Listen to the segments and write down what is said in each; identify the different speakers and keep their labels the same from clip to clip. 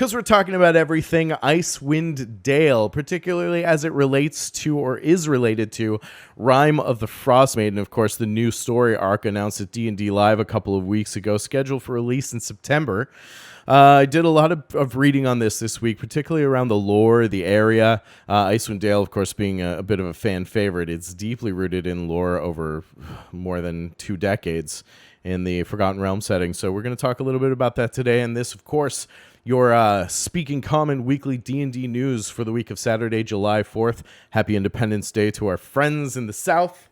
Speaker 1: because we're talking about everything Icewind Dale, particularly as it relates to or is related to Rime of the Frostmaiden. Of course, the new story arc announced at D&D Live a couple of weeks ago, scheduled for release in September. I did a lot of reading on this week, particularly around the lore, the area. Icewind Dale, of course, being a bit of a fan favorite. It's deeply rooted in lore over more than 2 decades in the Forgotten Realm setting. So we're going to talk a little bit about that today. And this, of course, your Speaking Common weekly D&D news for the week of Saturday, July 4th. Happy Independence Day to our friends in the South.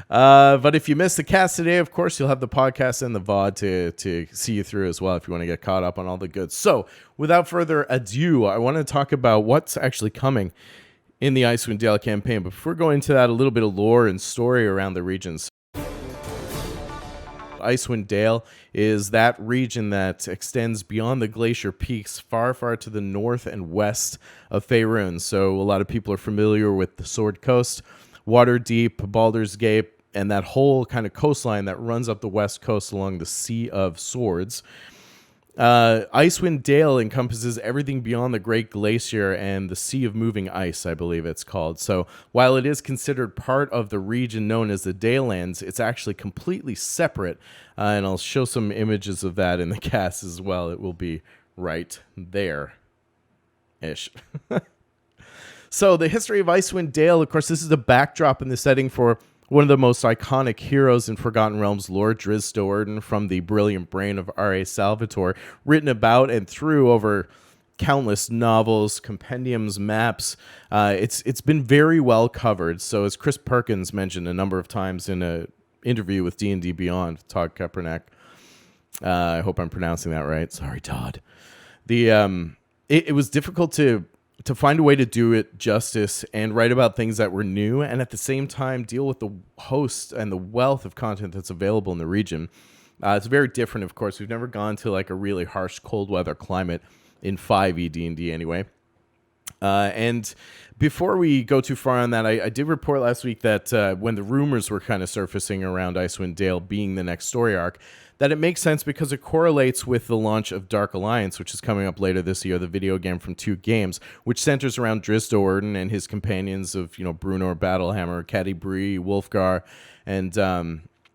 Speaker 1: But if you missed the cast today, of course, you'll have the podcast and the VOD to see you through as well if you want to get caught up on all the goods. So without further ado, I want to talk about what's actually coming in the Icewind Dale campaign. But before going into that, a little bit of lore and story around the regions. Icewind Dale is that region that extends beyond the glacier peaks far, far to the north and west of Faerun. So a lot of people are familiar with the Sword Coast, Waterdeep, Baldur's Gate, and that whole kind of coastline that runs up the west coast along the Sea of Swords. Icewind Dale encompasses everything beyond the Great Glacier and the Sea of Moving Ice, I believe it's called. So while it is considered part of the region known as the Dalelands, it's actually completely separate. And I'll show some images of that in the cast as well. It will be right there-ish. So the history of Icewind Dale, of course, this is a backdrop in the setting for one of the most iconic heroes in Forgotten Realms lore, Drizzt Do'Urden, from the brilliant brain of R.A. Salvatore, written about and through over countless novels, compendiums, maps. It's been very well covered. So as Chris Perkins mentioned a number of times in an interview with D&D Beyond, Todd Kaepernick, I hope I'm pronouncing that right. Sorry, Todd. It was difficult to find a way to do it justice and write about things that were new and at the same time deal with the host and the wealth of content that's available in the region. It's very different, of course. We've never gone to like a really harsh cold weather climate in 5e D&D anyway. And before we go too far on that, I did report last week that when the rumors were kind of surfacing around Icewind Dale being the next story arc, that it makes sense because it correlates with the launch of Dark Alliance, which is coming up later this year, the video game from 2 games, which centers around Drizzt Do'Urden and his companions of, Bruenor Battlehammer, Catti Bree, Wulfgar, and,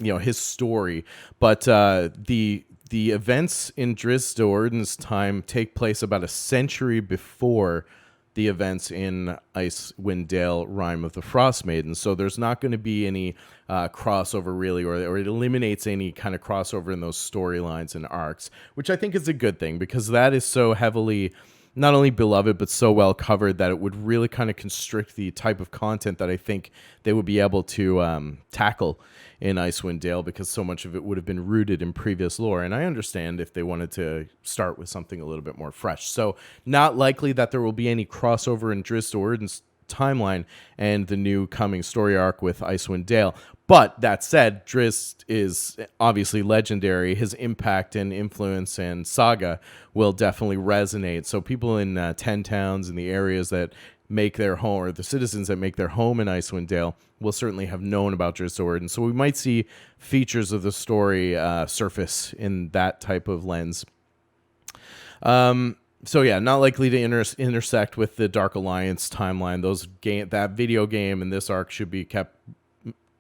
Speaker 1: his story. But the events in Drizzt Do'Urden's time take place about a century before the events in Icewind Dale, Rime of the Frostmaiden. So there's not going to be any crossover really, or it eliminates any kind of crossover in those storylines and arcs, which I think is a good thing because that is so heavily not only beloved, but so well covered that it would really kind of constrict the type of content that I think they would be able to tackle in Icewind Dale because so much of it would have been rooted in previous lore. And I understand if they wanted to start with something a little bit more fresh. So not likely that there will be any crossover in Drizzt Do'Urden's timeline and the new coming story arc with Icewind Dale. But that said, Drizzt is obviously legendary. His impact and influence and saga will definitely resonate. So people in 10 towns and the areas that make their home, or the citizens that make their home in Icewind Dale, will certainly have known about Drizzt Do'Urden. So we might see features of the story surface in that type of lens. So yeah, not likely to intersect with the Dark Alliance timeline. That video game and this arc should be kept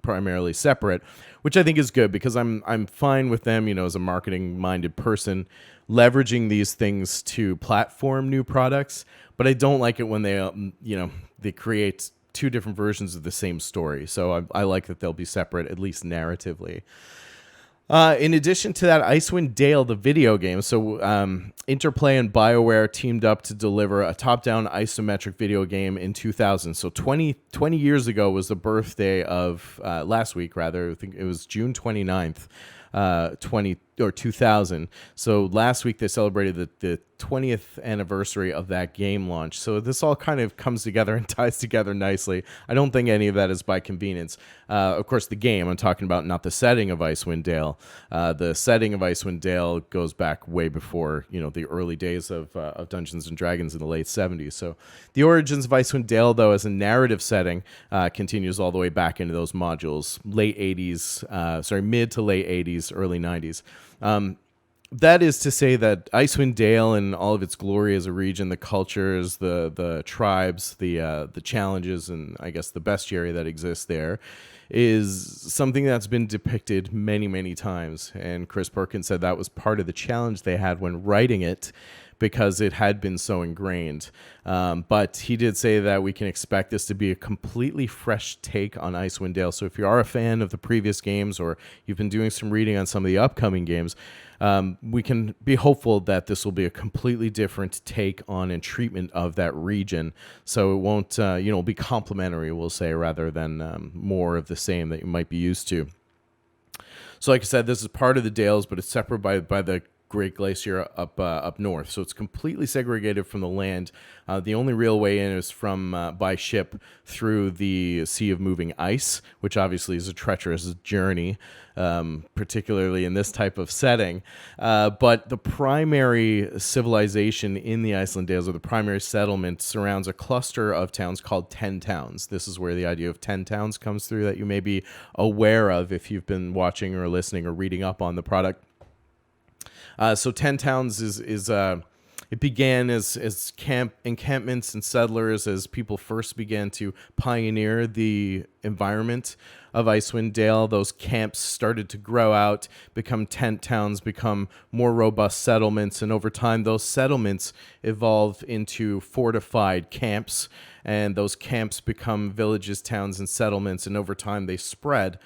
Speaker 1: primarily separate, which I think is good because I'm fine with them, as a marketing minded person, leveraging these things to platform new products. But I don't like it when they create 2 different versions of the same story. So I like that they'll be separate, at least narratively. In addition to that, Icewind Dale, the video game. So Interplay and BioWare teamed up to deliver a top-down isometric video game in 2000. So 20 years ago was the birthday of, last week rather, I think it was June 29th, 2000. So last week they celebrated the 20th anniversary of that game launch. So this all kind of comes together and ties together nicely. I don't think any of that is by convenience. Of course, the game I'm talking about, not the setting of Icewind Dale. The setting of Icewind Dale goes back way before, the early days of Dungeons and Dragons in the late 70s. So the origins of Icewind Dale, though, as a narrative setting, continues all the way back into those modules, mid to late 80s, early 90s. that is to say that Icewind Dale and all of its glory as a region, the cultures, the tribes, the challenges, and I guess the bestiary that exists there, is something that's been depicted many, many times. And Chris Perkins said that was part of the challenge they had when writing it, because it had been so ingrained. But he did say that we can expect this to be a completely fresh take on Icewind Dale. So if you are a fan of the previous games, or you've been doing some reading on some of the upcoming games, we can be hopeful that this will be a completely different take on and treatment of that region. So it won't, be complementary, we'll say, rather than more of the same that you might be used to. So like I said, this is part of the Dales, but it's separate by the Great Glacier up north, so it's completely segregated from the land. The only real way in is from by ship through the Sea of Moving Ice, which obviously is a treacherous journey, particularly in this type of setting. But the primary civilization in the Icewind Dales, or the primary settlement, surrounds a cluster of towns called 10 Towns. This is where the idea of 10 Towns comes through, that you may be aware of if you've been watching or listening or reading up on the product. So 10 Towns it began as encampments and settlers as people first began to pioneer the environment of Icewind Dale. Those camps started to grow out, become tent towns, become more robust settlements, and over time those settlements evolve into fortified camps, and those camps become villages, towns, and settlements, and over time they spread,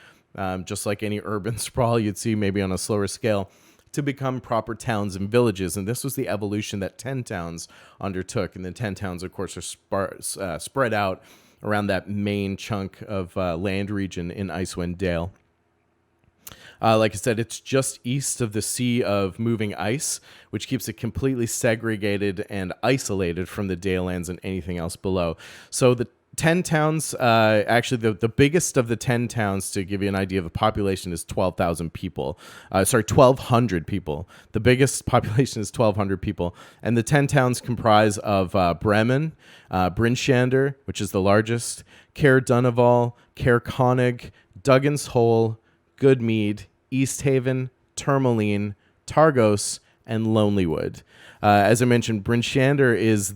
Speaker 1: just like any urban sprawl you'd see maybe on a slower scale, to become proper towns and villages. And this was the evolution that 10 Towns undertook. And the 10 Towns, of course, are spread out around that main chunk of land region in Icewind Dale. Like I said, it's just east of the Sea of Moving Ice, which keeps it completely segregated and isolated from the Dale lands and anything else below. So the 10 towns, actually the biggest of the 10 towns, to give you an idea of the population, is 12,000 people. 1,200 people. The biggest population is 1,200 people. And the 10 towns comprise of Bremen, Brynshander, which is the largest, Caer Dunaval, Caer Conig, Duggan's Hole, Goodmead, East Haven, Tourmaline, Targos, and Lonelywood. As I mentioned, Brynshander is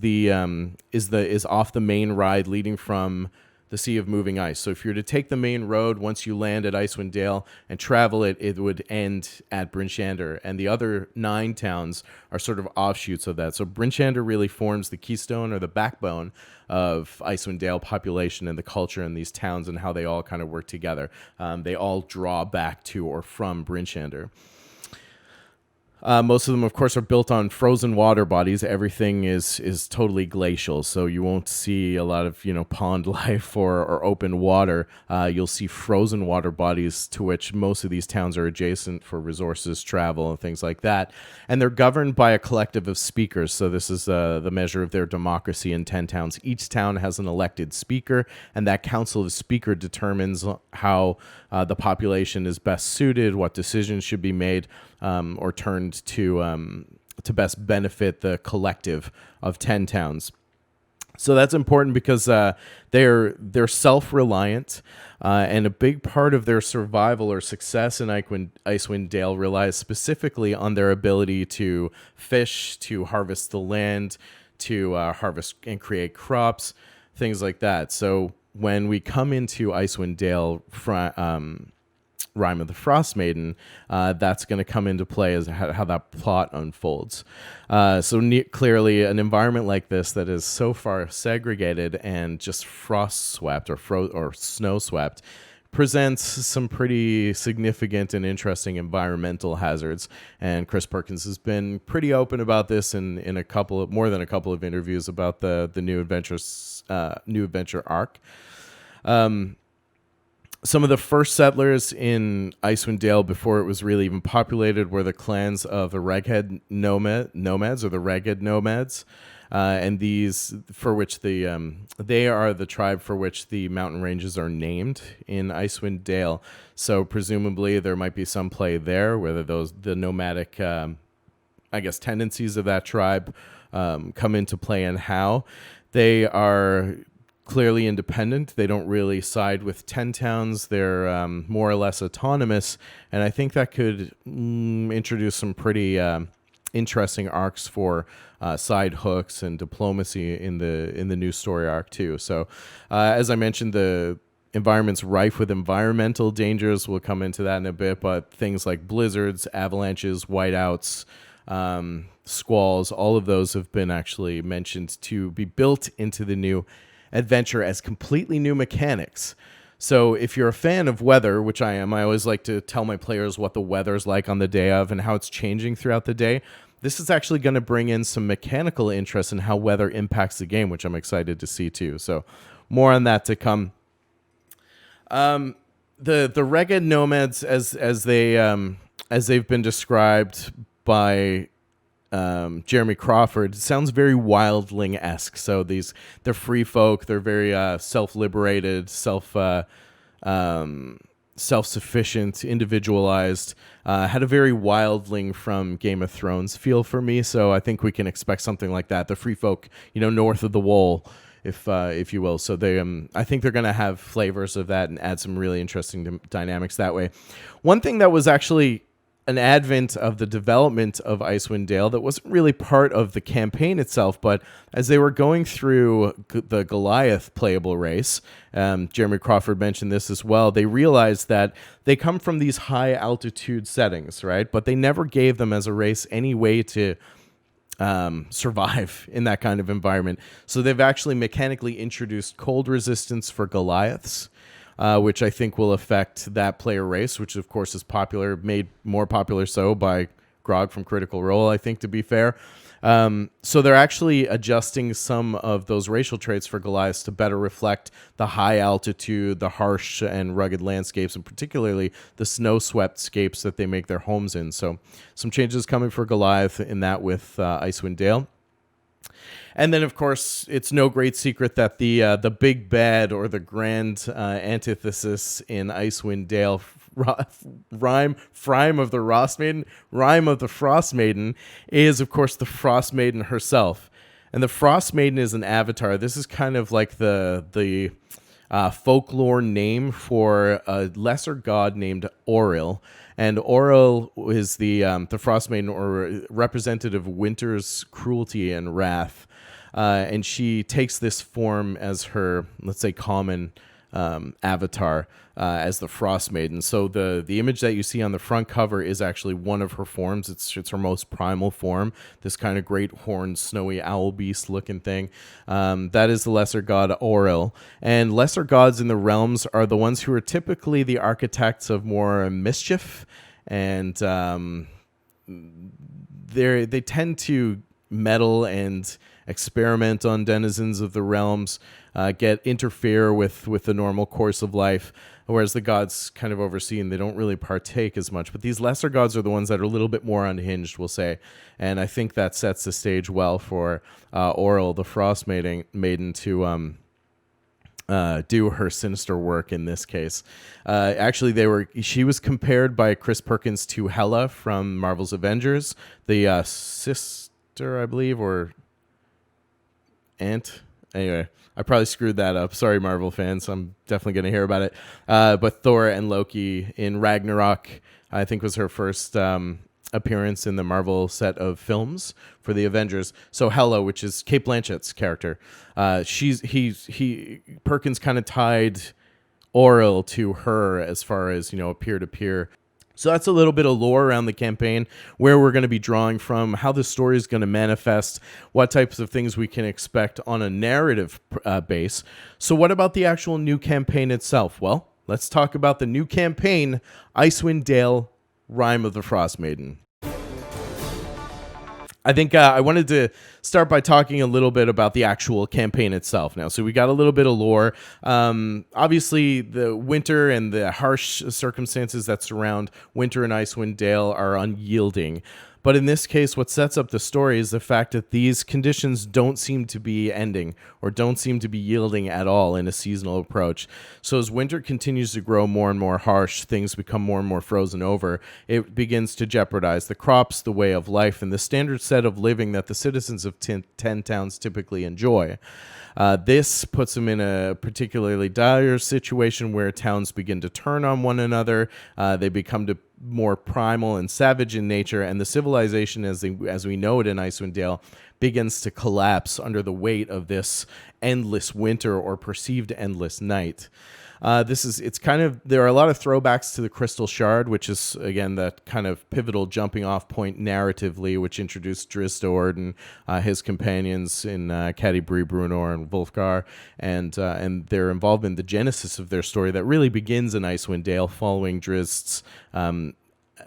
Speaker 1: off the main ride leading from the Sea of Moving Ice. So if you were to take the main road, once you land at Icewind Dale and travel it, it would end at Brynshander. And the other 9 towns are sort of offshoots of that. So Brynshander really forms the keystone or the backbone of Icewind Dale population and the culture in these towns and how they all kind of work together. They all draw back to or from Brynshander. Most of them, of course, are built on frozen water bodies. Everything is totally glacial, so you won't see a lot of pond life or open water. You'll see frozen water bodies to which most of these towns are adjacent for resources, travel, and things like that. And they're governed by a collective of speakers. So this is the measure of their democracy in 10 towns. Each town has an elected speaker, and that council of speaker determines how the population is best suited, what decisions should be made or turned to best benefit the collective of 10 towns. So that's important because they're self-reliant, and a big part of their survival or success in Icewind Dale relies specifically on their ability to fish, to harvest the land, to harvest and create crops, things like that. So when we come into Icewind Dale Rime of the Frostmaiden, that's going to come into play as how that plot unfolds. Clearly, an environment like this that is so far segregated and just frost-swept or snow-swept presents some pretty significant and interesting environmental hazards. And Chris Perkins has been pretty open about this in more than a couple of interviews about the new adventure arc. Some of the first settlers in Icewind Dale, before it was really even populated, were the clans of the Reghead Nomads, or the Reghead Nomads, and these, for which they are the tribe for which the mountain ranges are named in Icewind Dale. So presumably there might be some play there, whether the nomadic, tendencies of that tribe come into play, and how they are clearly independent. They don't really side with 10 towns. They're more or less autonomous, and I think that could introduce some pretty interesting arcs for side hooks and diplomacy in the new story arc too. So, as I mentioned, the environment's rife with environmental dangers. We'll come into that in a bit, but things like blizzards, avalanches, whiteouts, squalls, all of those have been actually mentioned to be built into the new adventure as completely new mechanics. So if you're a fan of weather, which I am, I always like to tell my players what the weather's like on the day of and how it's changing throughout the day. This is actually going to bring in some mechanical interest in how weather impacts the game, which I'm excited to see too. So more on that to come. The Reged Nomads, as they've been described by Jeremy Crawford, sounds very wildling-esque. So they're free folk. They're very self-liberated, self-sufficient, individualized. Had a very wildling from Game of Thrones feel for me. So I think we can expect something like that. The free folk, north of the wall, if you will. So I think they're going to have flavors of that and add some really interesting dynamics that way. One thing that was actually an advent of the development of Icewind Dale that wasn't really part of the campaign itself, but as they were going through the Goliath playable race, Jeremy Crawford mentioned this as well, they realized that they come from these high altitude settings, right? But they never gave them as a race any way to survive in that kind of environment. So they've actually mechanically introduced cold resistance for Goliaths, which I think will affect that player race, which of course is made more popular so by Grog from Critical Role, I think, to be fair. So they're actually adjusting some of those racial traits for Goliaths to better reflect the high altitude, the harsh and rugged landscapes, and particularly the snow-swept scapes that they make their homes in. So some changes coming for Goliath in that with Icewind Dale. And then, of course, it's no great secret that the big bad, or the grand antithesis in Icewind Dale, rhyme of the Frostmaiden, is, of course, the Frostmaiden herself. And the Frostmaiden is an avatar. This is kind of like the folklore name for a lesser god named Auril. And Auril is the Frostmaiden, or representative of winter's cruelty and wrath. And she takes this form as her, let's say, common avatar as the Frostmaiden. So the image that you see on the front cover is actually one of her forms. It's her most primal form, this kind of great horned, snowy owl beast looking thing. That is the lesser god Auril. And lesser gods in the realms are the ones who are typically the architects of more mischief, and they tend to meddle and experiment on denizens of the realms, interfere with the normal course of life, whereas the gods kind of oversee and they don't really partake as much. But these lesser gods are the ones that are a little bit more unhinged, we'll say, and I think that sets the stage well for Auril, the Frostmaiden, to do her sinister work in this case. Actually, she was compared by Chris Perkins to Hela from Marvel's Avengers, the sister, I believe, or aunt. Anyway, I probably screwed that up. Sorry, Marvel fans. I'm definitely going to hear about it. But Thor and Loki in Ragnarok, I think, was her first appearance in the Marvel set of films for the Avengers. So Hela, which is Cate Blanchett's character, Perkins kind of tied Auril to her as far as, a peer-to-peer. So that's a little bit of lore around the campaign, where we're going to be drawing from, how the story is going to manifest, what types of things we can expect on a narrative base. So what about the actual new campaign itself? Well, let's talk about the new campaign, Icewind Dale, Rime of the Frostmaiden. I think I wanted to start by talking a little bit about the actual campaign itself now. So we got a little bit of lore. Obviously, the winter and the harsh circumstances that surround winter in Icewind Dale are unyielding. But in this case, what sets up the story is the fact that these conditions don't seem to be ending or don't seem to be yielding at all in a seasonal approach. So as winter continues to grow more and more harsh, things become more and more frozen over. It begins to jeopardize the crops, the way of life, and the standard set of living that the citizens of 10 towns typically enjoy. This puts them in a particularly dire situation where towns begin to turn on one another. They become more primal and savage in nature, and the civilization, as we know it in Icewind Dale, begins to collapse under the weight of this endless winter or perceived endless night. There are a lot of throwbacks to the Crystal Shard, which is, again, that kind of pivotal jumping off point narratively, which introduced Drizzt Do'Urden, his companions in Catti-brie Bruenor and Wulfgar, and their involvement in the genesis of their story that really begins in Icewind Dale following Drizzt's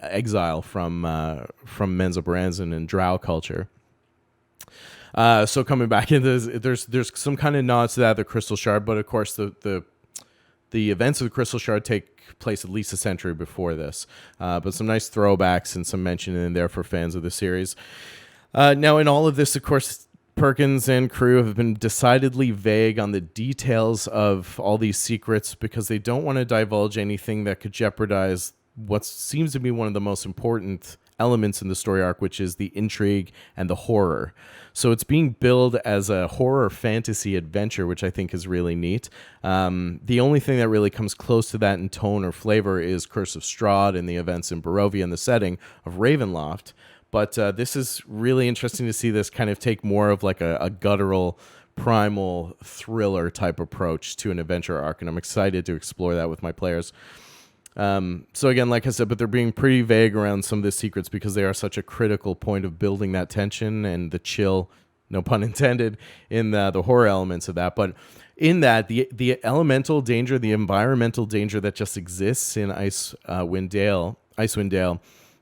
Speaker 1: exile from Menzoberranzan and Drow culture. So coming back into this, there's some kind of nods to that, the Crystal Shard, but of course the events of the Crystal Shard take place at least a century before this. But some nice throwbacks and some mention in there for fans of the series. Now, in all of this, of course, Perkins and crew have been decidedly vague on the details of all these secrets because they don't want to divulge anything that could jeopardize what seems to be one of the most important elements in the story arc, which is the intrigue and the horror. So it's being billed as a horror fantasy adventure, which I think is really neat. The only thing that really comes close to that in tone or flavor is Curse of Strahd and the events in Barovia and the setting of Ravenloft. But this is really interesting to see this kind of take more of like a guttural, primal thriller type approach to an adventure arc, and I'm excited to explore that with my players. So again, like I said, but they're being pretty vague around some of the secrets because they are such a critical point of building that tension and the chill, no pun intended, in the horror elements of that. But in that, the elemental danger, the environmental danger that just exists in Icewind Dale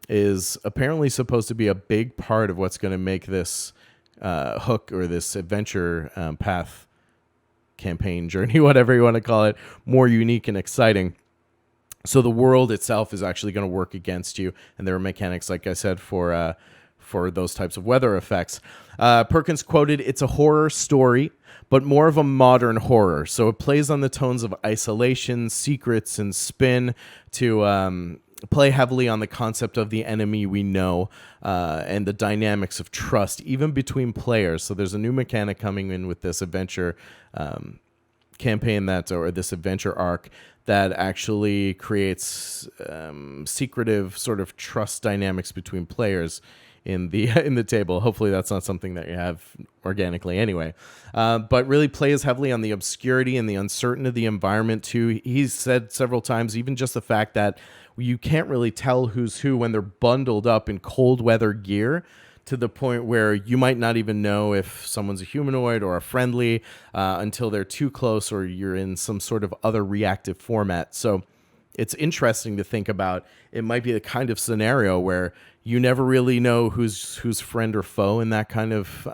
Speaker 1: is apparently supposed to be a big part of what's going to make this hook or this adventure path campaign journey, whatever you want to call it, more unique and exciting. So the world itself is actually going to work against you, and there are mechanics, like I said, for those types of weather effects. Perkins quoted, "It's a horror story, but more of a modern horror. So it plays on the tones of isolation, secrets, and spin to play heavily on the concept of the enemy we know and the dynamics of trust, even between players." So there's a new mechanic coming in with this adventure campaign or this adventure arc that actually creates secretive sort of trust dynamics between players in the table. Hopefully that's not something that you have organically anyway. But really plays heavily on the obscurity and the uncertainty of the environment too. He's said several times, even just the fact that you can't really tell who's who when they're bundled up in cold weather gear, to the point where you might not even know if someone's a humanoid or a friendly until they're too close or you're in some sort of other reactive format. So it's interesting to think about. It might be the kind of scenario where you never really know who's friend or foe in that kind of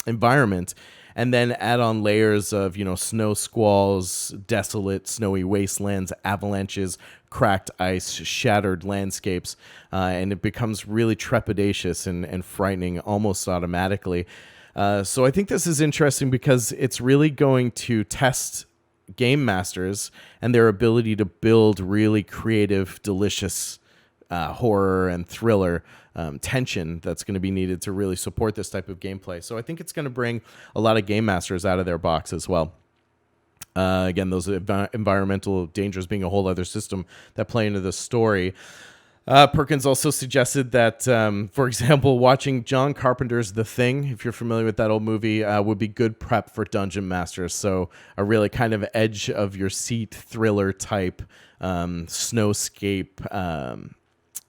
Speaker 1: environment. And then add on layers of, snow squalls, desolate, snowy wastelands, avalanches, cracked ice, shattered landscapes, and it becomes really trepidatious and frightening almost automatically. So I think this is interesting because it's really going to test game masters and their ability to build really creative, delicious horror and thriller tension that's going to be needed to really support this type of gameplay. So I think it's going to bring a lot of game masters out of their box as well. Again, those environmental dangers being a whole other system that play into the story. Perkins also suggested that, for example, watching John Carpenter's The Thing, if you're familiar with that old movie, would be good prep for Dungeon Masters. So a really kind of edge of your seat thriller type snowscape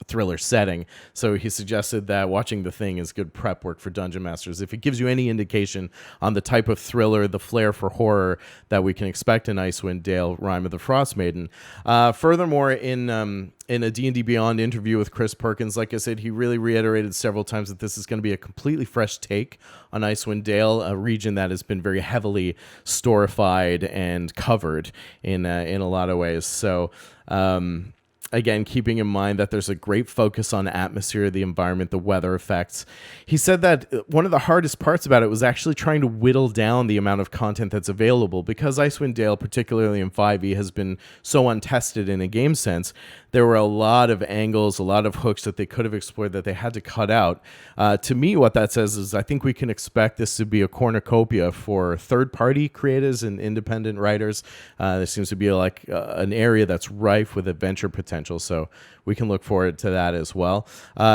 Speaker 1: thriller setting. So he suggested that watching The Thing is good prep work for Dungeon Masters. If it gives you any indication on the type of thriller, the flair for horror that we can expect in Icewind Dale, Rime of the Frostmaiden. Furthermore, in a D&D Beyond interview with Chris Perkins, like I said, he really reiterated several times that this is going to be a completely fresh take on Icewind Dale, a region that has been very heavily storified and covered in a lot of ways. So Again, keeping in mind that there's a great focus on atmosphere, the environment, the weather effects. He said that one of the hardest parts about it was actually trying to whittle down the amount of content that's available, because Icewind Dale, particularly in 5e, has been so untested in a game sense. There were a lot of angles, a lot of hooks that they could have explored that they had to cut out. To me, what that says is I think we can expect this to be a cornucopia for third-party creators and independent writers. There seems to be an area that's rife with adventure potential, so we can look forward to that as well.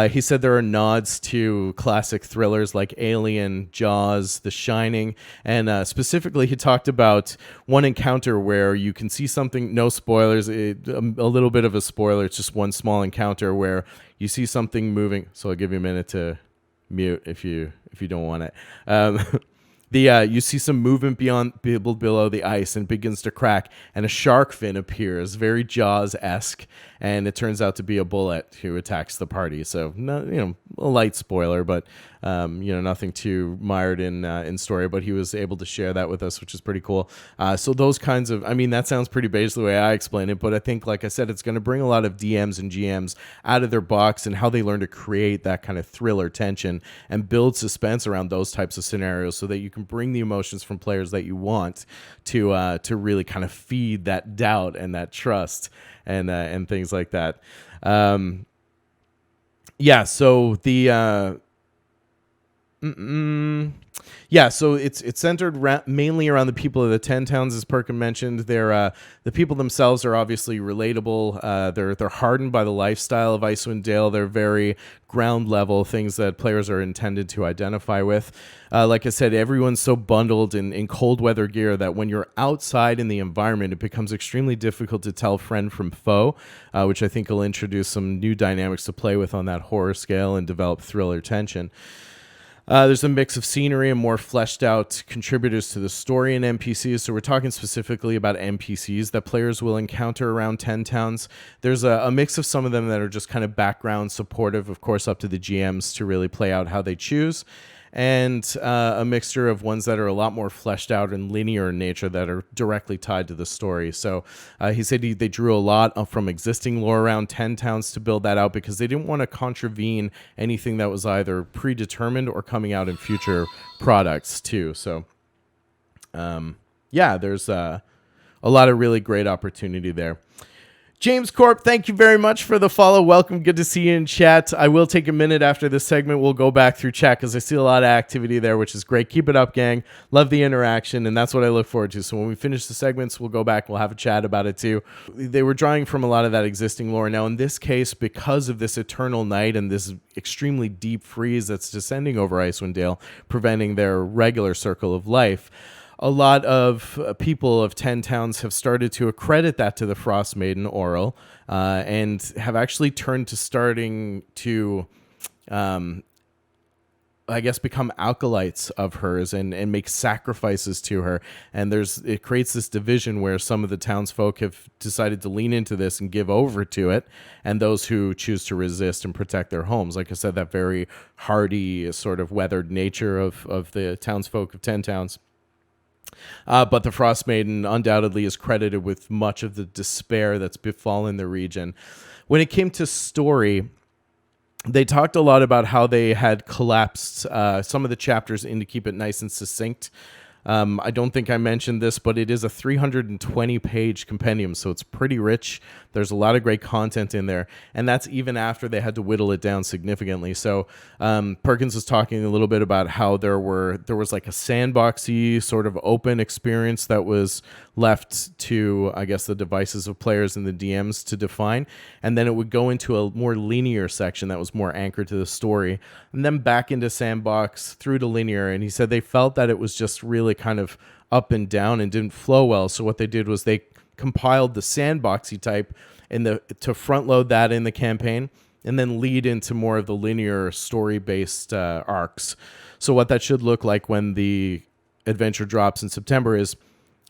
Speaker 1: He said there are nods to classic thrillers like Alien, Jaws, The Shining, and specifically he talked about one encounter where you can see something, no spoilers, a little bit of a spoiler, it's just one small encounter where you see something moving, so I'll give you a minute to mute if you don't want it. You see some movement below the ice and begins to crack, and a shark fin appears, very Jaws-esque, and it turns out to be a bullet who attacks the party. So, a light spoiler, but nothing too mired in story. But he was able to share that with us, which is pretty cool. So those kinds of, that sounds pretty basic the way I explain it, but I think, like I said, it's going to bring a lot of DMs and GMs out of their box and how they learn to create that kind of thriller tension and build suspense around those types of scenarios, so that you can bring the emotions from players that you want to really kind of feed that doubt and that trust and things like that. So the so it's centered mainly around the people of the 10 towns, as Perkin mentioned. They're the people themselves are obviously relatable. They're hardened by the lifestyle of Icewind Dale. They're very ground level things that players are intended to identify with. Like I said, everyone's so bundled in cold weather gear that when you're outside in the environment, it becomes extremely difficult to tell friend from foe, which I think will introduce some new dynamics to play with on that horror scale and develop thriller tension. There's a mix of scenery and more fleshed out contributors to the story and NPCs. So we're talking specifically about NPCs that players will encounter around 10 towns. There's a mix of some of them that are just kind of background supportive, of course, up to the GMs to really play out how they choose. And a mixture of ones that are a lot more fleshed out and linear in nature that are directly tied to the story. So he said they drew a lot from existing lore around 10 towns to build that out, because they didn't want to contravene anything that was either predetermined or coming out in future products too. So there's a lot of really great opportunity there. James Corp, thank you very much for the follow. Welcome. Good to see you in chat. I will take a minute after this segment. We'll go back through chat because I see a lot of activity there, which is great. Keep it up, gang. Love the interaction, and that's what I look forward to. So when we finish the segments, we'll go back. We'll have a chat about it too. They were drawing from a lot of that existing lore. Now, in this case, because of this eternal night and this extremely deep freeze that's descending over Icewind Dale, preventing their regular circle of life, a lot of people of 10 towns have started to accredit that to the Frostmaiden, Auril, and have actually turned to starting to, become acolytes of hers and make sacrifices to her. And it creates this division where some of the townsfolk have decided to lean into this and give over to it, and those who choose to resist and protect their homes. Like I said, that very hardy, sort of weathered nature of the townsfolk of 10 towns. But the Frostmaiden undoubtedly is credited with much of the despair that's befallen the region. When it came to story, they talked a lot about how they had collapsed some of the chapters in to keep it nice and succinct. I don't think I mentioned this, but it is a 320-page compendium, so it's pretty rich. There's a lot of great content in there, and that's even after they had to whittle it down significantly. So Perkins was talking a little bit about how there was like a sandboxy sort of open experience that was left to, I guess, the devices of players and the DMs to define, and then it would go into a more linear section that was more anchored to the story, and then back into sandbox through to linear. And he said they felt that it was just really kind of up and down and didn't flow well. So what they did was they compiled the sandboxy type to front load that in the campaign and then lead into more of the linear story-based arcs. So what that should look like when the adventure drops in September is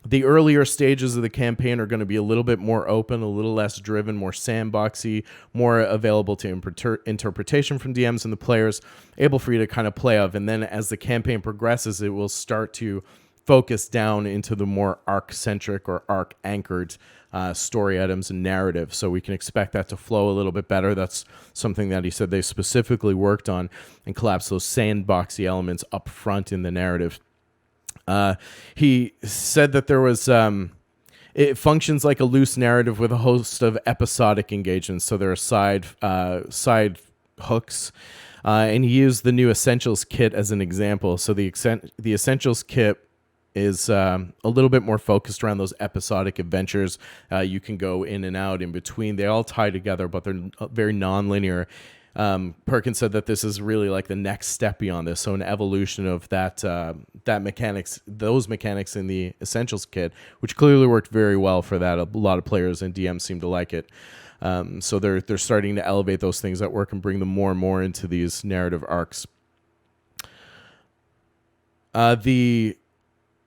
Speaker 1: the earlier stages of the campaign are going to be a little bit more open, a little less driven, more sandboxy, more available to interpretation from DMs and the players, able for you to kind of play of. And then as the campaign progresses, it will start to focus down into the more arc-centric or arc-anchored story items and narrative. So we can expect that to flow a little bit better. That's something that he said they specifically worked on and collapsed those sandboxy elements up front in the narrative. He said that there was... it functions like a loose narrative with a host of episodic engagements. So there are side hooks. And he used the new Essentials kit as an example. So the Essentials kit is a little bit more focused around those episodic adventures. You can go in and out in between. They all tie together, but they're very non-linear. Perkins said that this is really like the next step beyond this. So an evolution of those mechanics in the Essentials kit, which clearly worked very well for that. A lot of players and DMs seem to like it. So they're starting to elevate those things that work and bring them more and more into these narrative arcs.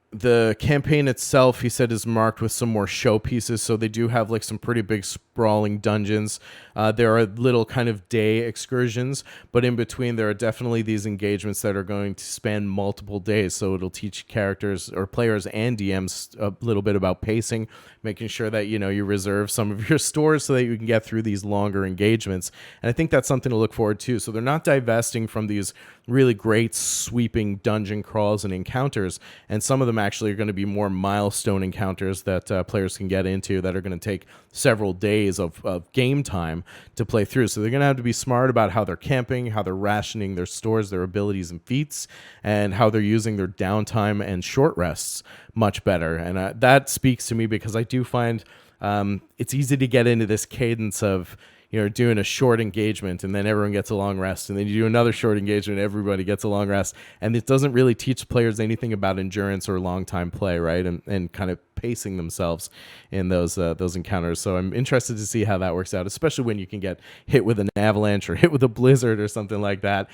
Speaker 1: The campaign itself, he said, is marked with some more showpieces. So they do have like some pretty big sprawling dungeons. There are little kind of day excursions, but in between there are definitely these engagements that are going to span multiple days. So it'll teach characters or players and DMs a little bit about pacing, making sure that, you know, you reserve some of your stores so that you can get through these longer engagements. And I think that's something to look forward to. So they're not divesting from these really great sweeping dungeon crawls and encounters. And some of them actually are going to be more milestone encounters that players can get into that are going to take several days of game time to play through. So they're going to have to be smart about how they're camping, how they're rationing their stores, their abilities and feats, and how they're using their downtime and short rests much better. And that speaks to me because I do find it's easy to get into this cadence of, you know, doing a short engagement and then everyone gets a long rest, and then you do another short engagement, everybody gets a long rest, and it doesn't really teach players anything about endurance or long time play, right? And kind of pacing themselves in those encounters. So I'm interested to see how that works out, especially when you can get hit with an avalanche or hit with a blizzard or something like that.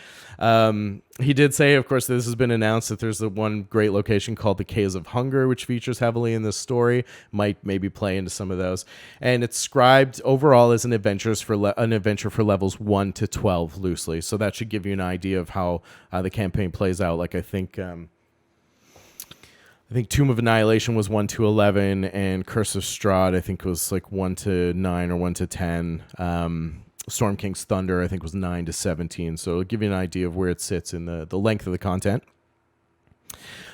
Speaker 1: He did say, of course, this has been announced that there's the one great location called the Caves of Hunger, which features heavily in this story. Might maybe play into some of those. And it's described overall as an adventure for levels 1 to 12 loosely. So that should give you an idea of how the campaign plays out. Like I think Tomb of Annihilation was 1 to 11, and Curse of Strahd I think was like 1 to 9 or 1 to 10. Storm King's Thunder I think was 9 to 17. So it'll give you an idea of where it sits in the length of the content.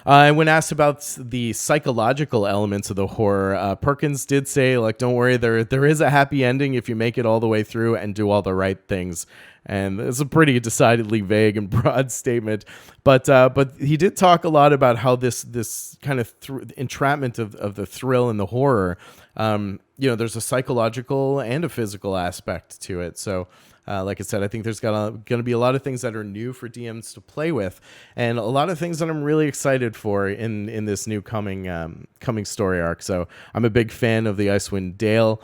Speaker 1: And when asked about the psychological elements of the horror, Perkins did say, like, don't worry, there is a happy ending if you make it all the way through and do all the right things. And it's a pretty decidedly vague and broad statement. But he did talk a lot about how this kind of entrapment of the thrill and the horror, there's a psychological and a physical aspect to it. So like I said, I think there's going to be a lot of things that are new for DMs to play with, and a lot of things that I'm really excited for in this new coming story arc. So I'm a big fan of the Icewind Dale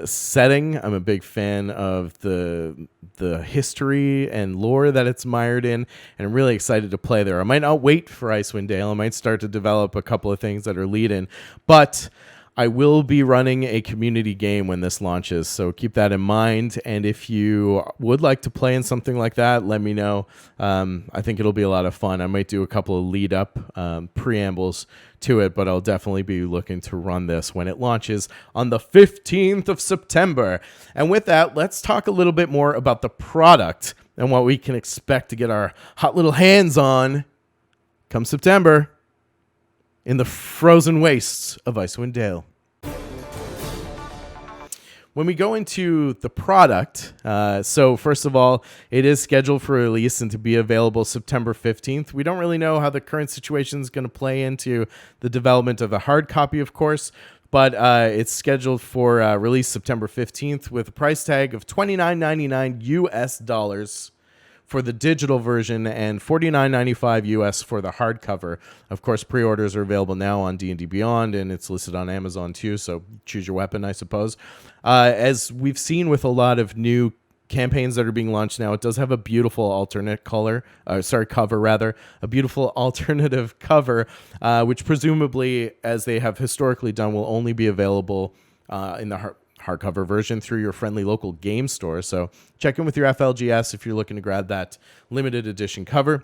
Speaker 1: setting. I'm a big fan of the history and lore that it's mired in, and I'm really excited to play there. I might not wait for Icewind Dale. I might start to develop a couple of things that are lead-in, but I will be running a community game when this launches, so keep that in mind. And if you would like to play in something like that, let me know. I think it'll be a lot of fun. I might do a couple of lead-up preambles to it, but I'll definitely be looking to run this when it launches on the 15th of September. And with that, let's talk a little bit more about the product and what we can expect to get our hot little hands on come September in the frozen wastes of Icewind Dale. When we go into the product, so first of all, it is scheduled for release and to be available September 15th. We don't really know how the current situation is going to play into the development of the hard copy, of course, but it's scheduled for release September 15th with a price tag of $29.99 US for the digital version and $49.95 US for the hardcover. Of course, pre-orders are available now on D&D Beyond, and it's listed on Amazon too, so choose your weapon, I suppose. As we've seen with a lot of new campaigns that are being launched now, it does have a beautiful alternate cover, a beautiful alternative cover, which presumably, as they have historically done, will only be available in the hardcover version through your friendly local game store. So check in with your FLGS if you're looking to grab that limited edition cover.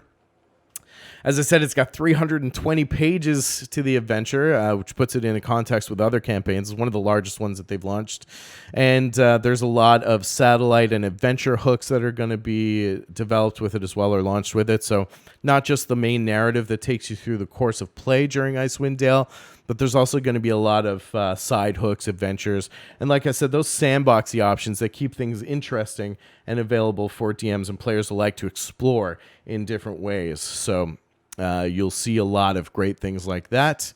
Speaker 1: As I said, it's got 320 pages to the adventure, which puts it in a context with other campaigns. It's one of the largest ones that they've launched. And there's a lot of satellite and adventure hooks that are going to be developed with it as well, or launched with it. So not just the main narrative that takes you through the course of play during Icewind Dale, but there's also going to be a lot of side hooks, adventures, and like I said, those sandboxy options that keep things interesting and available for DMs and players alike to explore in different ways. So you'll see a lot of great things like that.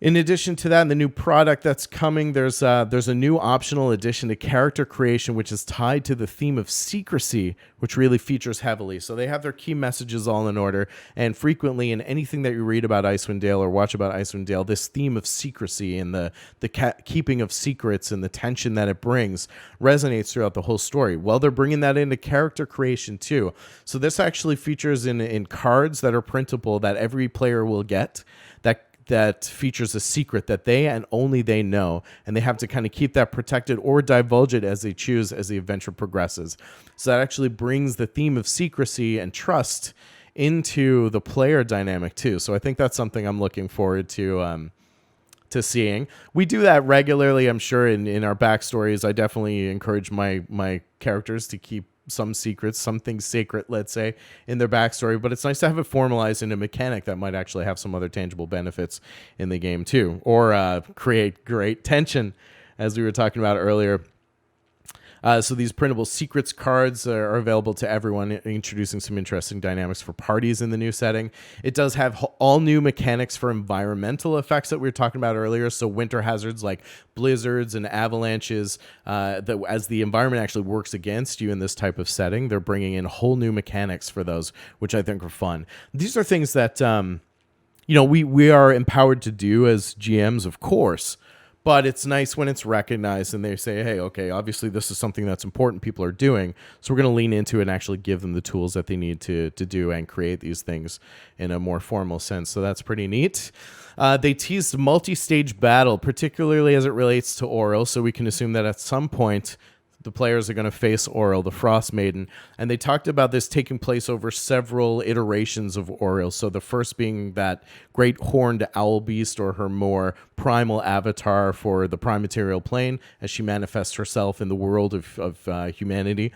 Speaker 1: In addition to that, in the new product that's coming, there's a new optional addition to character creation, which is tied to the theme of secrecy, which really features heavily. So they have their key messages all in order, and frequently in anything that you read about Icewind Dale or watch about Icewind Dale, this theme of secrecy and the keeping of secrets and the tension that it brings resonates throughout the whole story. Well, they're bringing that into character creation too. So this actually features in cards that are printable that every player will get, that features a secret that they and only they know, and they have to kind of keep that protected or divulge it as they choose as the adventure progresses. So that actually brings the theme of secrecy and trust into the player dynamic too. So I think that's something I'm looking forward to seeing. We do that regularly, I'm sure, in our backstories. I definitely encourage my characters to keep some secrets, some things sacred, let's say, in their backstory, but it's nice to have it formalized in a mechanic that might actually have some other tangible benefits in the game too, or create great tension, as we were talking about earlier. So these printable secrets cards are available to everyone, introducing some interesting dynamics for parties in the new setting. It does have all new mechanics for environmental effects that we were talking about earlier. So winter hazards like blizzards and avalanches, that as the environment actually works against you in this type of setting, they're bringing in whole new mechanics for those, which I think are fun. These are things that we are empowered to do as GMs, of course. But it's nice when it's recognized and they say, hey, okay, obviously this is something that's important, people are doing, so we're going to lean into it and actually give them the tools that they need to do and create these things in a more formal sense. So that's pretty neat. They teased multi-stage battle, particularly as it relates to Auril, so we can assume that at some point the players are going to face Auril, the Frostmaiden, and they talked about this taking place over several iterations of Auril. So the first being that great horned owl beast, or her more primal avatar for the prime material plane, as she manifests herself in the world of humanity.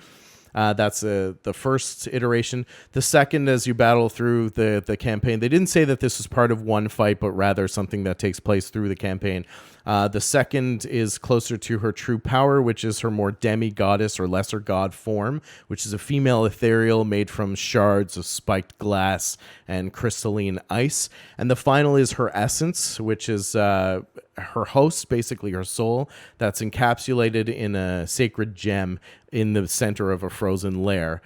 Speaker 1: That's the first iteration. The second, as you battle through the campaign, they didn't say that this was part of one fight, but rather something that takes place through the campaign. The second is closer to her true power, which is her more demi-goddess or lesser god form, which is a female ethereal made from shards of spiked glass and crystalline ice. And the final is her essence, which is her host, basically her soul, that's encapsulated in a sacred gem in the center of a frozen lair.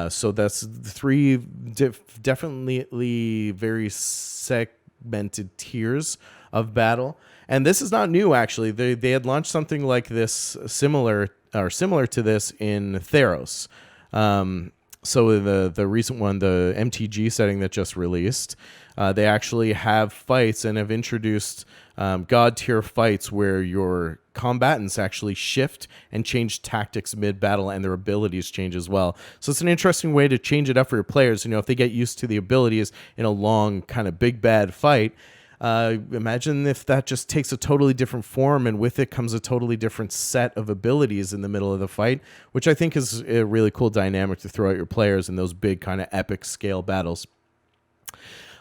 Speaker 1: So that's three definitely very segmented tiers of battle. And this is not new, actually. They had launched something like this, similar to this in Theros. So the recent one, the MTG setting that just released, they actually have fights and have introduced god tier fights where your combatants actually shift and change tactics mid-battle, and their abilities change as well. So it's an interesting way to change it up for your players. If they get used to the abilities in a long kind of big bad fight, imagine if that just takes a totally different form, and with it comes a totally different set of abilities in the middle of the fight, which I think is a really cool dynamic to throw at your players in those big kind of epic scale battles.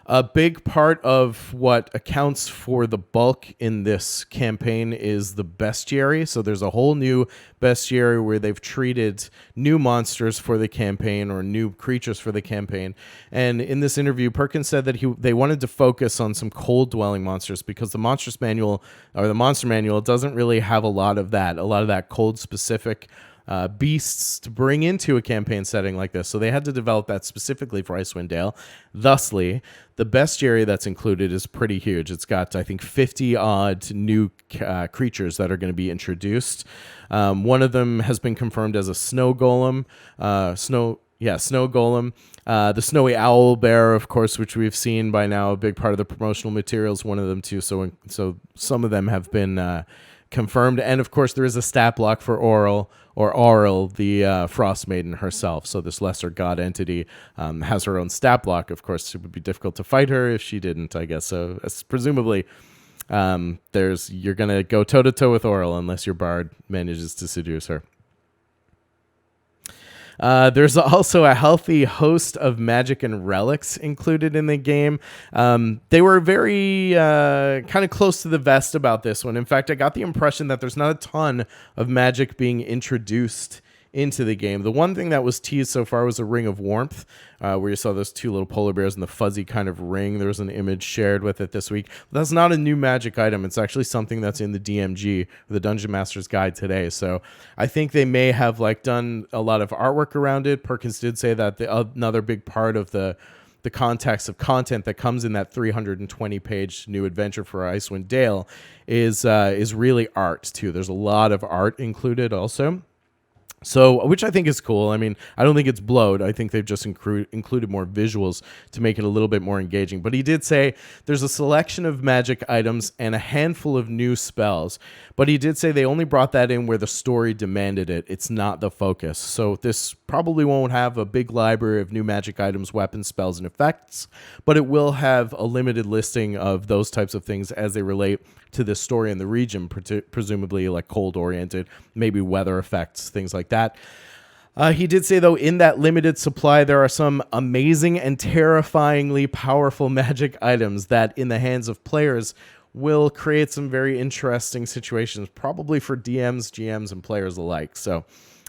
Speaker 1: A big part of what accounts for the bulk in this campaign is the bestiary. So there's a whole new bestiary where they've treated new monsters for the campaign, or new creatures for the campaign. And in this interview, Perkins said that they wanted to focus on some cold-dwelling monsters because the monster manual doesn't really have a lot of that cold-specific beasts to bring into a campaign setting like this. So they had to develop that specifically for Icewind Dale. Thusly, the bestiary that's included is pretty huge. It's got, I think, 50-odd new creatures that are going to be introduced. One of them has been confirmed as a snow golem. Snow golem. The snowy owl bear, of course, which we've seen by now, a big part of the promotional materials. One of them too. So some of them have been confirmed. And of course, there is a stat block for Auril, the Frostmaiden herself. So this lesser god entity has her own stat block. Of course, it would be difficult to fight her if she didn't, I guess. So presumably, you're gonna go toe to toe with Auril unless your bard manages to seduce her. There's also a healthy host of magic and relics included in the game. They were very kind of close to the vest about this one. In fact, I got the impression that there's not a ton of magic being introduced into the game. The one thing that was teased so far was a ring of warmth, where you saw those two little polar bears and the fuzzy kind of ring. There was an image shared with it this week. That's not a new magic item. It's actually something that's in the DMG, the Dungeon Master's Guide today. So I think they may have done a lot of artwork around it. Perkins did say that another big part of the context of content that comes in that 320-page new adventure for Icewind Dale is really art too. There's a lot of art included also. So, which I think is cool. I mean, I don't think it's bloat. I think they've just included more visuals to make it a little bit more engaging. But he did say there's a selection of magic items and a handful of new spells. But he did say they only brought that in where the story demanded it. It's not the focus. So this probably won't have a big library of new magic items, weapons, spells, and effects. But it will have a limited listing of those types of things as they relate to the story in the region, presumably cold-oriented, maybe weather effects, things like that. He did say, though, in that limited supply, there are some amazing and terrifyingly powerful magic items that, in the hands of players, will create some very interesting situations, probably for DMs, GMs, and players alike. So,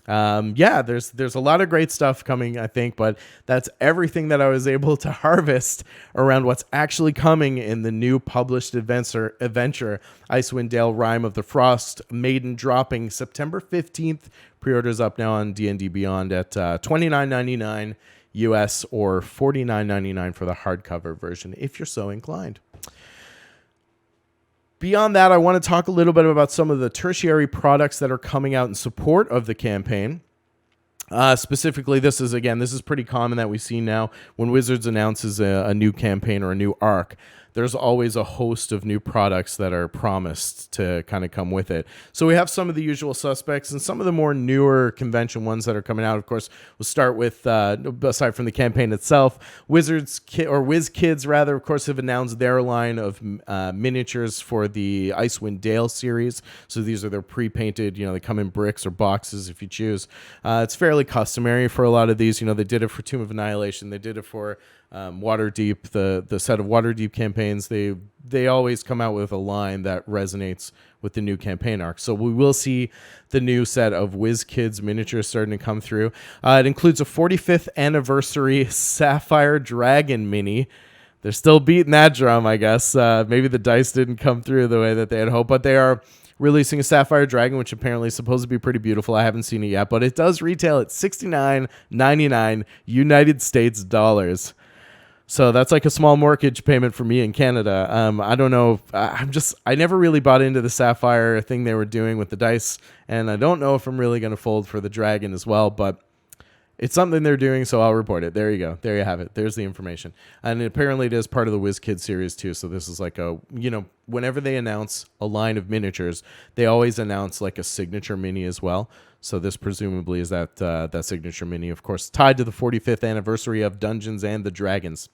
Speaker 1: there's a lot of great stuff coming, I think, but that's everything that I was able to harvest around what's actually coming in the new published adventure, Icewind Dale Rime of the Frost, Maiden, dropping September 15th. Pre-orders up now on D&D Beyond at $29.99 US or $49.99 for the hardcover version, if you're so inclined. Beyond that, I want to talk a little bit about some of the tertiary products that are coming out in support of the campaign. Specifically, this is pretty common that we see now when Wizards announces a new campaign or a new arc. There's always a host of new products that are promised to kind of come with it. So we have some of the usual suspects and some of the more newer convention ones that are coming out. Of course, we'll start with, aside from the campaign itself, WizKids, rather, of course, have announced their line of miniatures for the Icewind Dale series. So these are their pre-painted, they come in bricks or boxes if you choose. It's fairly customary for a lot of these. They did it for Tomb of Annihilation. They did it for Waterdeep, the set of Waterdeep campaigns. They always come out with a line that resonates with the new campaign arc. So we will see the new set of WizKids miniatures starting to come through. It includes a 45th anniversary Sapphire Dragon mini. They're still beating that drum, I guess. Maybe the dice didn't come through the way that they had hoped, but they are releasing a Sapphire Dragon, which apparently is supposed to be pretty beautiful. I haven't seen it yet, but it does retail at $69.99 United States dollars. So that's like a small mortgage payment for me in Canada. I don't know. I never really bought into the Sapphire thing they were doing with the dice, and I don't know if I'm really going to fold for the dragon as well, but it's something they're doing, so I'll report it. There you go. There you have it. There's the information. And apparently it is part of the WizKids series too, so this is like whenever they announce a line of miniatures, they always announce like a signature mini as well. So this presumably is that signature mini, of course, tied to the 45th anniversary of Dungeons and the Dragons.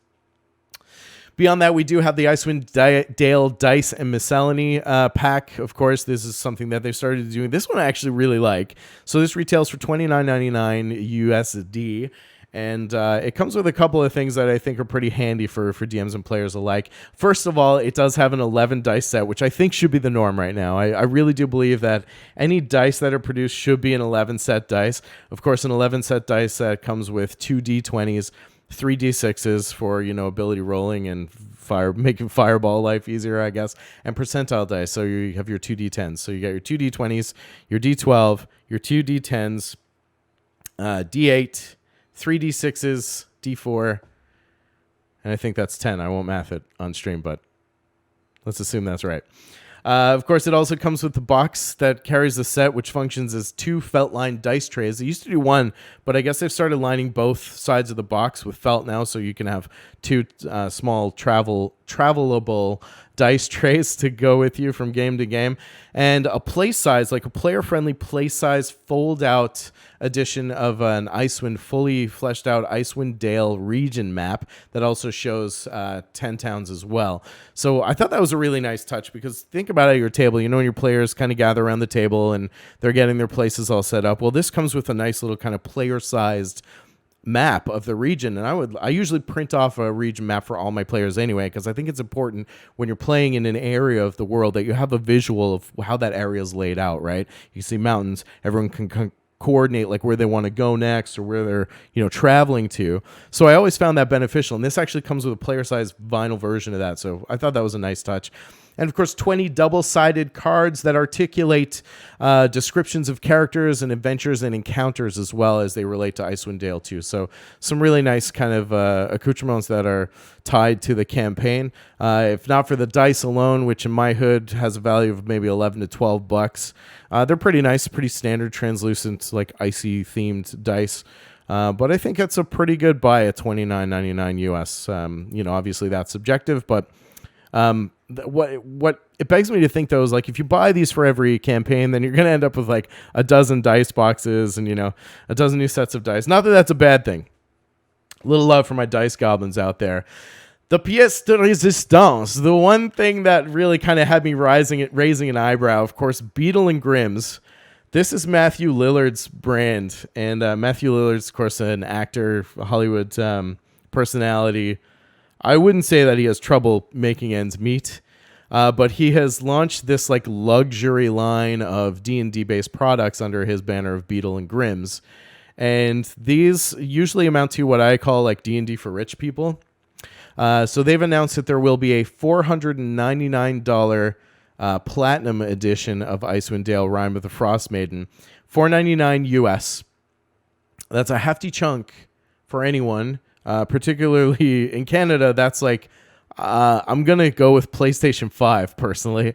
Speaker 1: Beyond that, we do have the Icewind Dale Dice and Miscellany pack. Of course, this is something that they've started doing. This one I actually really like. So this retails for $29.99 USD. And it comes with a couple of things that I think are pretty handy for DMs and players alike. First of all, it does have an 11 dice set, which I think should be the norm right now. I really do believe that any dice that are produced should be an 11 set dice. Of course, an 11 set dice set comes with 2 D20s, 3 D6s for, ability rolling and making fireball life easier, I guess, and percentile dice. So you have your 2 D10s. So you got your 2 D20s, your D12, your 2 D10s, D8, 3 D6s, D4, and I think that's 10. I won't math it on stream, but let's assume that's right. Of course, it also comes with the box that carries the set, which functions as 2 felt-lined dice trays. They used to do 1, but I guess they've started lining both sides of the box with felt now, so you can have 2 small travelable dice trays to go with you from game to game, and a play size, like a player-friendly play size fold-out edition of an fully fleshed out Icewind Dale region map that also shows 10 towns as well. So I thought that was a really nice touch, because think about it at your table, when your players kind of gather around the table and they're getting their places all set up. Well, this comes with a nice little kind of player-sized map of the region, and I usually print off a region map for all my players anyway, because I think it's important when you're playing in an area of the world that you have a visual of how that area is laid out, right? You see mountains, everyone can coordinate like where they want to go next or where they're traveling to. So I always found that beneficial, and this actually comes with a player-sized vinyl version of that, so I thought that was a nice touch. And of course, 20 double-sided cards that articulate descriptions of characters and adventures and encounters as well as they relate to Icewind Dale too. So some really nice kind of accoutrements that are tied to the campaign. If not for the dice alone, which in my hood has a value of maybe $11 to $12, they're pretty nice, pretty standard, translucent, like icy themed dice. But I think it's a pretty good buy at $29.99 US. Obviously that's subjective, but what it begs me to think though is like if you buy these for every campaign, then you're going to end up with like a dozen dice boxes and a dozen new sets of dice. Not that that's a bad thing. A little love for my dice goblins out there. The pièce de résistance, the one thing that really kind of had me raising an eyebrow, of course, Beadle GRimms. This is Matthew Lillard's brand, and Matthew Lillard's, of course, an actor, a Hollywood personality. I wouldn't say that he has trouble making ends meet, but he has launched this like luxury line of D&D based products under his banner of Beadle GRimms, and these usually amount to what I call like D&D for rich people. So they've announced that there will be a $499 platinum edition of Icewind Dale: Rime of the Frostmaiden, $499 US. That's a hefty chunk for anyone. Particularly in Canada, that's like, I'm going to go with PlayStation 5 personally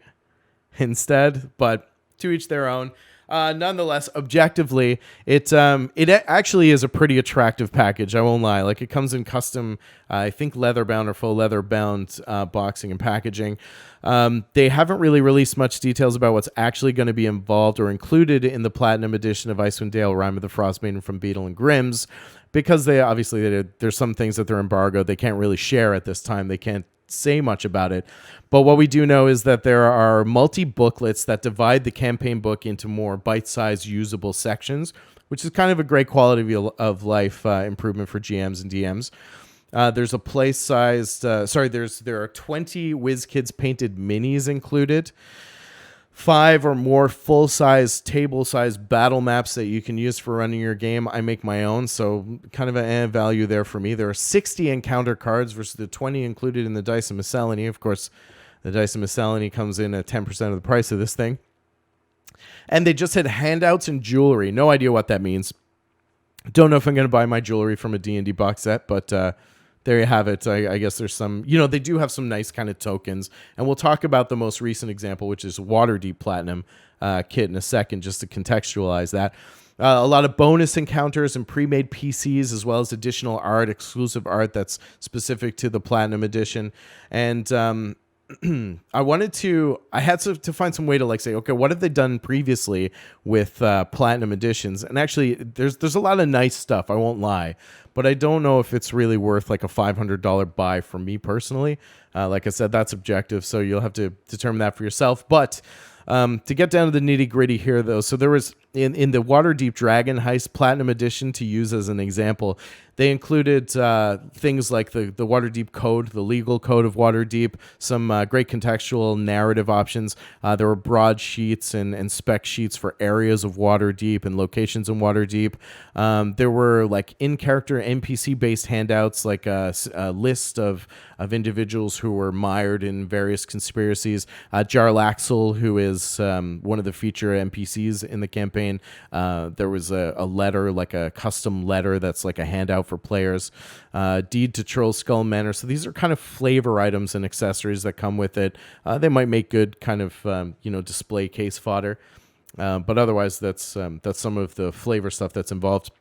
Speaker 1: instead, but to each their own. Nonetheless, objectively, it actually is a pretty attractive package. I won't lie. Like it comes in custom, I think leather bound or full leather bound boxing and packaging. They haven't really released much details about what's actually going to be involved or included in the platinum edition of Icewind Dale: Rime of the Frostmaiden from Beadle GRimms, because there's some things that they're embargoed. They can't really share at this time. They can't say much about it. But what we do know is that there are multi-booklets that divide the campaign book into more bite-sized usable sections, which is kind of a great quality of life improvement for GMs and DMs. There's a play-sized... there are 20 WizKids painted minis included, 5 or more full-size, table-size battle maps that you can use for running your game. I make my own, so kind of an value there for me. There are 60 encounter cards versus the 20 included in the Dice Miscellany. Of course, the Dice Miscellany comes in at 10% of the price of this thing. And they just had handouts and jewelry. No idea what that means. Don't know if I'm going to buy my jewelry from a D&D box set, but... there you have it. I guess there's some, they do have some nice kind of tokens. And we'll talk about the most recent example, which is Waterdeep Platinum kit in a second, just to contextualize that. A lot of bonus encounters and pre-made PCs, as well as additional art, exclusive art that's specific to the Platinum Edition. And I had to find some way to like say, okay, what have they done previously with Platinum Editions? And actually, there's a lot of nice stuff, I won't lie. But I don't know if it's really worth like a $500 buy for me personally. Like I said, that's objective, so you'll have to determine that for yourself. But to get down to the nitty gritty here, though, so there was in the Waterdeep Dragon Heist Platinum Edition, to use as an example, they included things like the Waterdeep Code, the legal code of Waterdeep, some great contextual narrative options. There were broadsheets and spec sheets for areas of Waterdeep and locations in Waterdeep. There were like in-character NPC-based handouts, like a list of individuals who were mired in various conspiracies. Jarlaxle, who is one of the feature NPCs in the campaign. There was a letter, like a custom letter that's like a handout for players. Deed to Troll Skull Manor. So these are kind of flavor items and accessories that come with it. They might make good kind of display case fodder. But otherwise, that's some of the flavor stuff that's involved.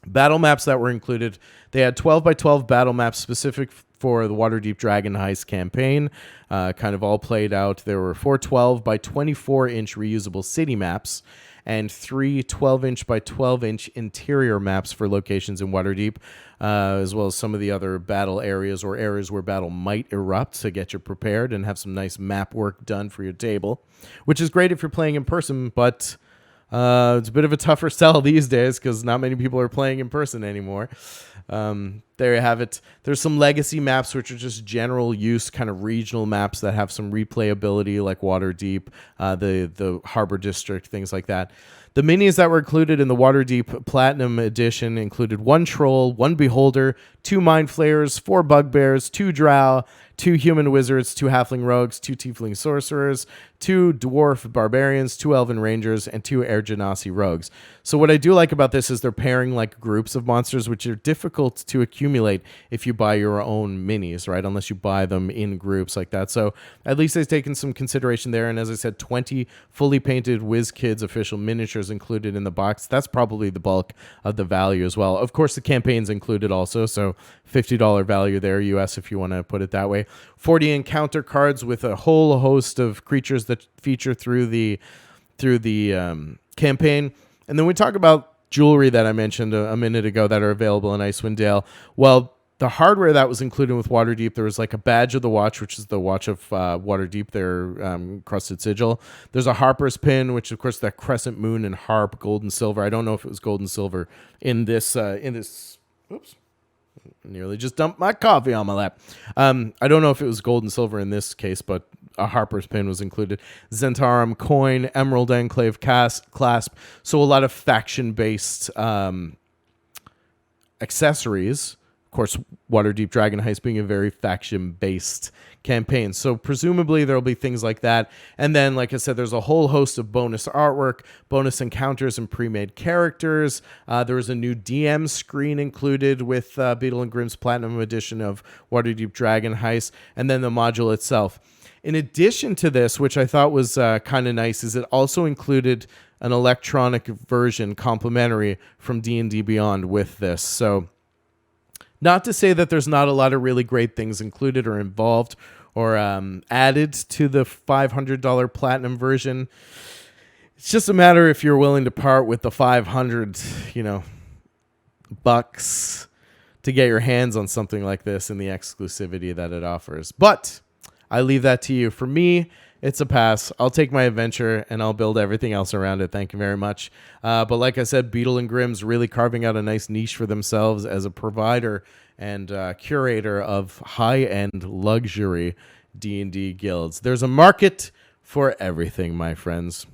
Speaker 1: Battle maps that were included. They had 12 by 12 battle maps specific for the Waterdeep Dragon Heist campaign. Kind of all played out. There were 4 12 by 24-inch reusable city maps and 3 12-inch by 12-inch interior maps for locations in Waterdeep, as well as some of the other battle areas or areas where battle might erupt to get you prepared and have some nice map work done for your table, which is great if you're playing in person, but it's a bit of a tougher sell these days because not many people are playing in person anymore. There you have it. There's some legacy maps, which are just general use kind of regional maps that have some replayability, like Waterdeep, the Harbor District, things like that. The minis that were included in the Waterdeep Platinum Edition included 1 Troll, 1 Beholder, 2 Mind Flayers, 4 Bugbears, 2 Drow, 2 Human Wizards, 2 Halfling Rogues, 2 Tiefling Sorcerers, 2 Dwarf Barbarians, 2 Elven Rangers, and 2 Air Genasi Rogues. So what I do like about this is they're pairing like groups of monsters, which are difficult to accumulate if you buy your own minis, right? Unless you buy them in groups like that. So at least they've taken some consideration there. And as I said, 20 fully painted WizKids official miniatures included in the box. That's probably the bulk of the value as well. Of course, the campaign's included also, so $50 value there, US, if you want to put it that way. 40 encounter cards with a whole host of creatures that feature through the campaign. And then we talk about jewelry that I mentioned a minute ago that are available in Icewind Dale. Well, the hardware that was included with Waterdeep, there was like a badge of the watch, which is the watch of Waterdeep, their crusted sigil. There's a Harper's pin, which of course that crescent moon and harp, gold and silver. I don't know if it was gold and silver in this. Oops. Nearly just dumped my coffee on my lap. I don't know if it was gold and silver in this case, but a Harper's pin was included. Zentarum coin, Emerald Enclave clasp. So a lot of faction-based accessories. Of course, Waterdeep Dragon Heist being a very faction-based campaign. So presumably there'll be things like that. And then, like I said, there's a whole host of bonus artwork, bonus encounters, and pre-made characters. There was a new DM screen included with Beadle GRimms Platinum Edition of Waterdeep Dragon Heist, and then the module itself. In addition to this, which I thought was kind of nice, is it also included an electronic version complimentary from D&D Beyond with this. So not to say that there's not a lot of really great things included or involved or added to the $500 platinum version. It's just a matter if you're willing to part with the $500, bucks to get your hands on something like this and the exclusivity that it offers. But I leave that to you. For me, it's a pass. I'll take my adventure and I'll build everything else around it. Thank you very much. But like I said, Beadle GRimms really carving out a nice niche for themselves as a provider and curator of high-end luxury D&D guilds. There's a market for everything, my friends.